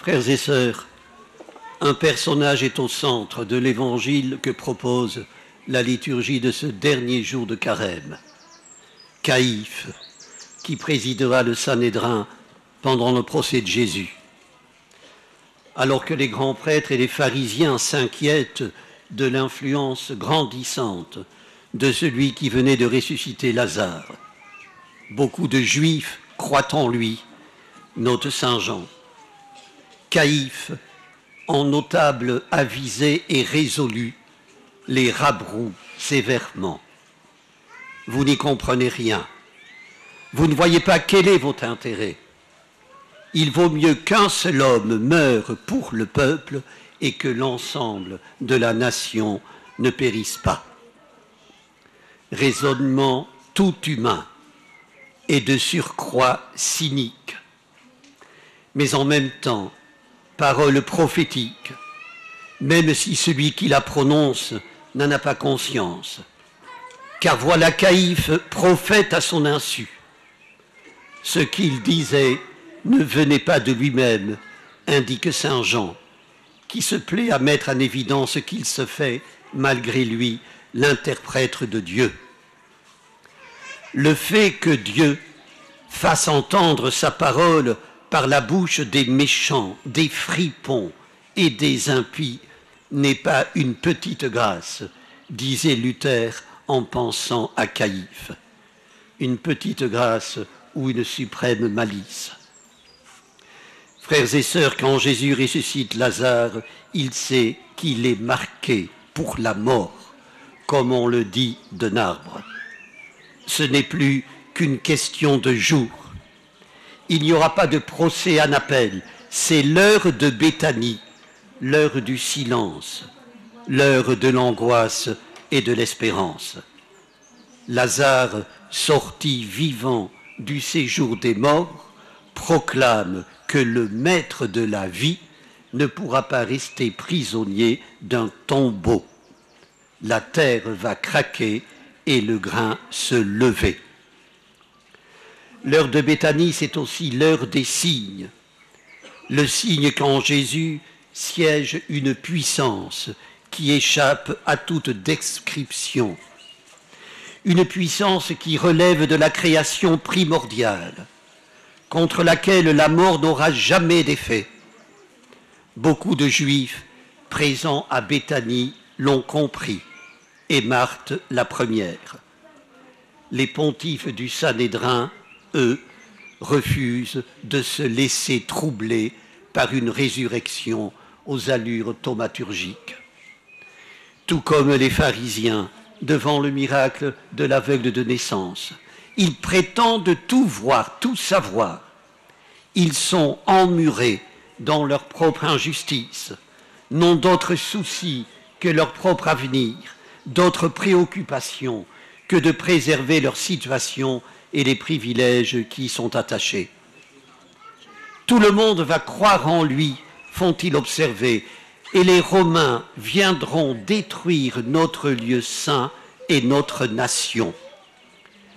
Frères et sœurs, un personnage est au centre de l'évangile que propose la liturgie de ce dernier jour de Carême. Caïphe, qui présidera le Sanhédrin pendant le procès de Jésus. Alors que les grands prêtres et les pharisiens s'inquiètent de l'influence grandissante de celui qui venait de ressusciter Lazare, beaucoup de Juifs croient en lui, note Saint Jean. Caïphe, en notable avisé et résolu, les rabroue sévèrement. Vous n'y comprenez rien. Vous ne voyez pas quel est votre intérêt. Il vaut mieux qu'un seul homme meure pour le peuple et que l'ensemble de la nation ne périsse pas. Raisonnement tout humain et de surcroît cynique, mais en même temps, parole prophétique, même si celui qui la prononce n'en a pas conscience. Car voilà Caïphe, prophète à son insu. Ce qu'il disait ne venait pas de lui-même, indique Saint Jean, qui se plaît à mettre en évidence qu'il se fait, malgré lui, l'interprète de Dieu. Le fait que Dieu fasse entendre sa parole par la bouche des méchants, des fripons et des impies n'est pas une petite grâce, disait Luther en pensant à Caïphe. Une petite grâce ou une suprême malice. Frères et sœurs, quand Jésus ressuscite Lazare, il sait qu'il est marqué pour la mort, comme on le dit d'un arbre. Ce n'est plus qu'une question de jour. Il n'y aura pas de procès en appel. C'est l'heure de Béthanie, l'heure du silence, l'heure de l'angoisse et de l'espérance. Lazare, sorti vivant du séjour des morts, proclame que le maître de la vie ne pourra pas rester prisonnier d'un tombeau. La terre va craquer et le grain se lever. L'heure de Béthanie, c'est aussi l'heure des signes. Le signe qu'en Jésus siège une puissance qui échappe à toute description. Une puissance qui relève de la création primordiale, contre laquelle la mort n'aura jamais d'effet. Beaucoup de Juifs présents à Béthanie l'ont compris, et Marthe la première. Les pontifes du Sanhédrin, eux, refusent de se laisser troubler par une résurrection aux allures thaumaturgiques. Tout comme les pharisiens devant le miracle de l'aveugle de naissance. Ils prétendent tout voir, tout savoir. Ils sont emmurés dans leur propre injustice, n'ont d'autres soucis que leur propre avenir, d'autres préoccupations que de préserver leur situation et les privilèges qui y sont attachés. Tout le monde va croire en lui, font-ils observer, et les Romains viendront détruire notre lieu saint et notre nation.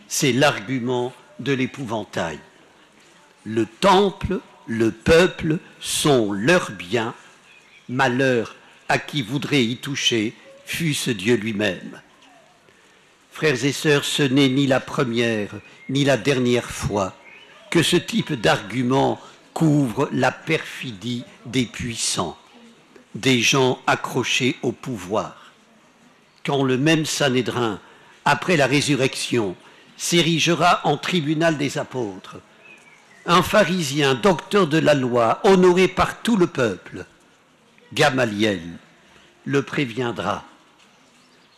C'est l'argument de l'épouvantail. Le temple, le peuple sont leurs biens, malheur à qui voudrait y toucher, fût-ce Dieu lui-même. Frères et sœurs, ce n'est ni la première ni la dernière fois que ce type d'argument couvre la perfidie des puissants, des gens accrochés au pouvoir. Quand le même Sanhédrin, après la résurrection, s'érigera en tribunal des apôtres, un pharisien, docteur de la loi, honoré par tout le peuple, Gamaliel, le préviendra.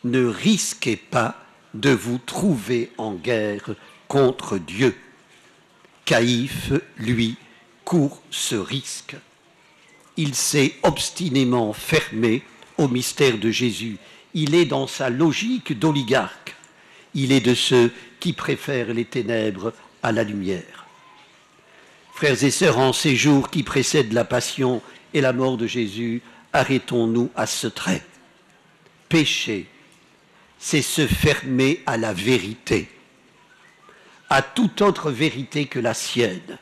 Ne risquez pas de vous trouver en guerre contre Dieu. Caïphe, lui, court ce risque. Il s'est obstinément fermé au mystère de Jésus. Il est dans sa logique d'oligarque. Il est de ceux qui préfèrent les ténèbres à la lumière. Frères et sœurs, en ces jours qui précèdent la passion et la mort de Jésus, arrêtons-nous à ce trait. Pécher, c'est se fermer à la vérité, à toute autre vérité que la sienne.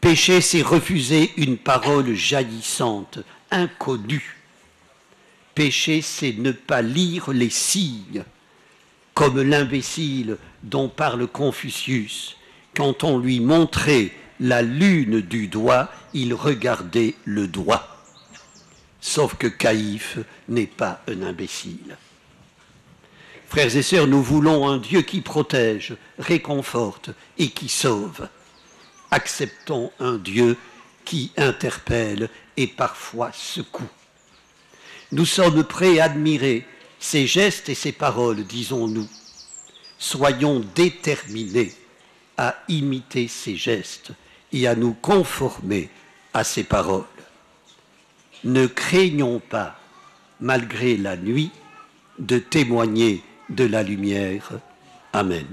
Pécher, c'est refuser une parole jaillissante, inconnue. Pécher, c'est ne pas lire les signes, comme l'imbécile dont parle Confucius. Quand on lui montrait la lune du doigt, il regardait le doigt. Sauf que Caïphe n'est pas un imbécile. Frères et sœurs, nous voulons un Dieu qui protège, réconforte et qui sauve. Acceptons un Dieu qui interpelle et parfois secoue. Nous sommes prêts à admirer ses gestes et ses paroles, disons-nous. Soyons déterminés à imiter ses gestes et à nous conformer à ses paroles. Ne craignons pas, malgré la nuit, de témoigner de la lumière. Amen.